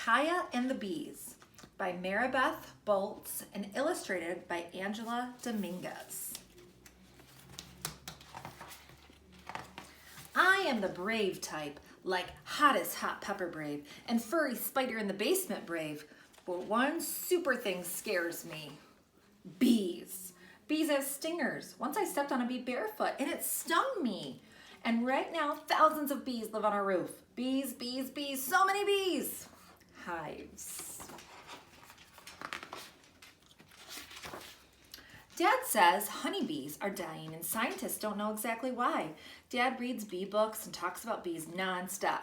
Kaia and the Bees by Maribeth Boltz and illustrated by Angela Dominguez. I am the brave type, like hottest hot pepper brave and furry spider in the basement brave. But one super thing scares me. Bees. Bees have stingers. Once I stepped on a bee barefoot and it stung me. And right now, thousands of bees live on our roof. Bees, bees, bees, so many bees. Hives. Dad says honeybees are dying and scientists don't know exactly why. Dad reads bee books and talks about bees nonstop.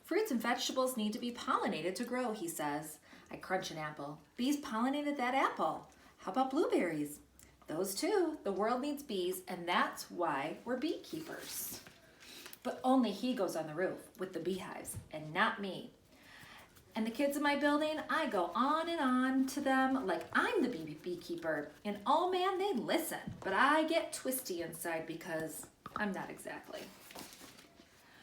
Fruits and vegetables need to be pollinated to grow, he says. I crunch an apple. Bees pollinated that apple. How about blueberries? Those too. The world needs bees, and that's why we're beekeepers. But only he goes on the roof with the beehives and not me. And the kids in my building, I go on and on to them like I'm the beekeeper. And oh man, they listen. But I get twisty inside because I'm not exactly.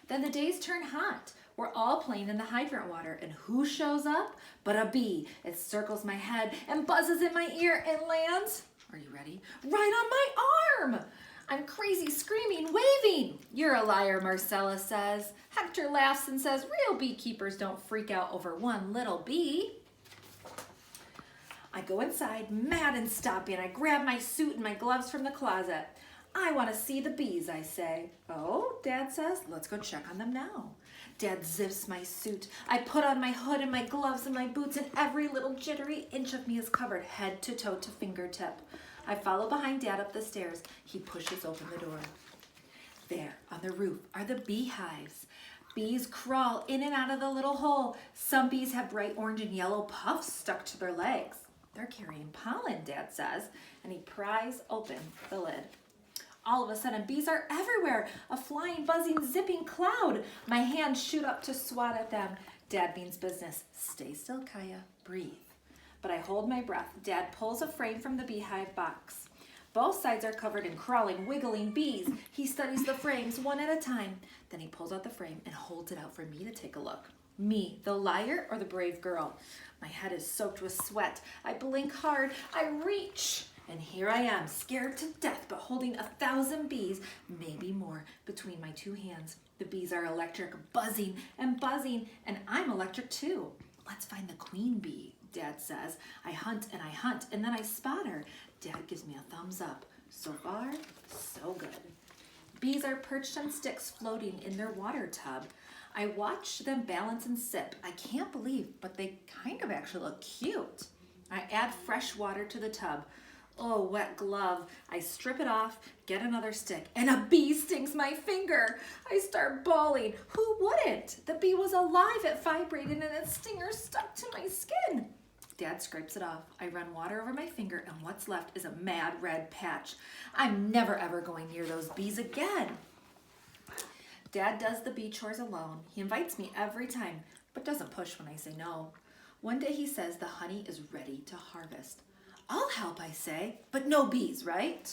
Then the days turn hot. We're all playing in the hydrant water. And who shows up? But a bee. It circles my head and buzzes in my ear and lands, are you ready? Right on my arm. I'm crazy, screaming, waving. You're a liar, Marcella says. Hector laughs and says, real beekeepers don't freak out over one little bee. I go inside, mad and stopping. I grab my suit and my gloves from the closet. I want to see the bees, I say. Oh, Dad says, let's go check on them now. Dad zips my suit. I put on my hood and my gloves and my boots, and every little jittery inch of me is covered head to toe to fingertip. I follow behind Dad up the stairs. He pushes open the door. There, on the roof, are the beehives. Bees crawl in and out of the little hole. Some bees have bright orange and yellow puffs stuck to their legs. They're carrying pollen, Dad says, and he pries open the lid. All of a sudden, bees are everywhere, a flying, buzzing, zipping cloud. My hands shoot up to swat at them. Dad means business. Stay still, Kaia. Breathe. But I hold my breath. Dad pulls a frame from the beehive box. Both sides are covered in crawling, wiggling bees. He studies the frames one at a time. Then he pulls out the frame and holds it out for me to take a look. Me, the liar or the brave girl? My head is soaked with sweat. I blink hard. I reach. And here I am, scared to death, but holding 1,000 bees, maybe more, between my two hands. The bees are electric, buzzing, and I'm electric too. Let's find the queen bee, Dad says. I hunt, and then I spot her. Dad gives me a thumbs up. So far, so good. Bees are perched on sticks floating in their water tub. I watch them balance and sip. I can't believe, but they kind of actually look cute. I add fresh water to the tub. Oh, wet glove. I strip it off, get another stick, and a bee stings my finger. I start bawling. Who wouldn't? The bee was alive. It vibrated and its stinger stuck to my skin. Dad scrapes it off. I run water over my finger, and what's left is a mad red patch. I'm never ever going near those bees again. Dad does the bee chores alone. He invites me every time, but doesn't push when I say no. One day he says the honey is ready to harvest. I'll help, I say, but no bees, right?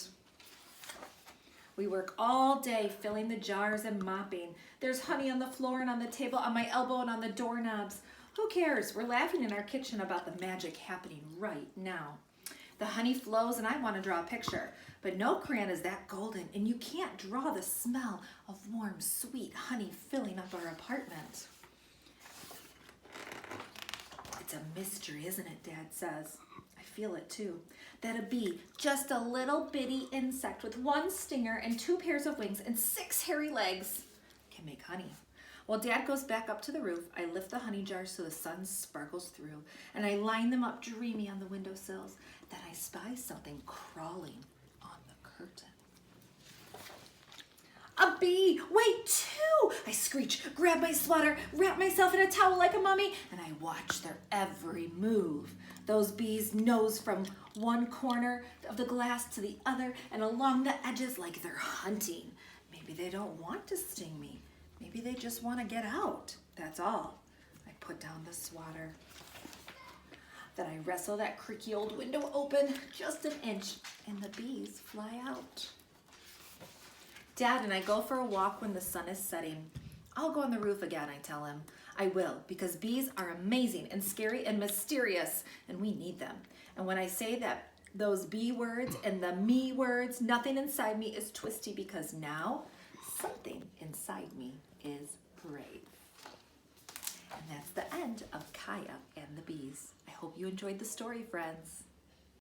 We work all day filling the jars and mopping. There's honey on the floor and on the table, on my elbow and on the doorknobs. Who cares? We're laughing in our kitchen about the magic happening right now. The honey flows and I want to draw a picture, but no crayon is that golden, and you can't draw the smell of warm, sweet honey filling up our apartment. It's a mystery, isn't it, Dad says. I feel it too. That a bee, just a little bitty insect with one stinger and 2 pairs of wings and 6 hairy legs, can make honey. While Dad goes back up to the roof, I lift the honey jars so the sun sparkles through, and I line them up dreamy on the windowsills. Then I spy something crawling on the curtain. A bee! Wait, 2! I screech, grab my sweater, wrap myself in a towel like a mummy, and I watch their every move. Those bees nose from one corner of the glass to the other and along the edges like they're hunting. Maybe they don't want to sting me. Maybe they just want to get out. That's all. I put down the swatter. Then I wrestle that creaky old window open just an inch, and the bees fly out. Dad and I go for a walk when the sun is setting. I'll go on the roof again, I tell him. I will, because bees are amazing and scary and mysterious, and we need them. And when I say that those bee words and the me words, nothing inside me is twisty, because now something inside me is brave. And that's the end of Kaia and the bees. I hope you enjoyed the story, friends.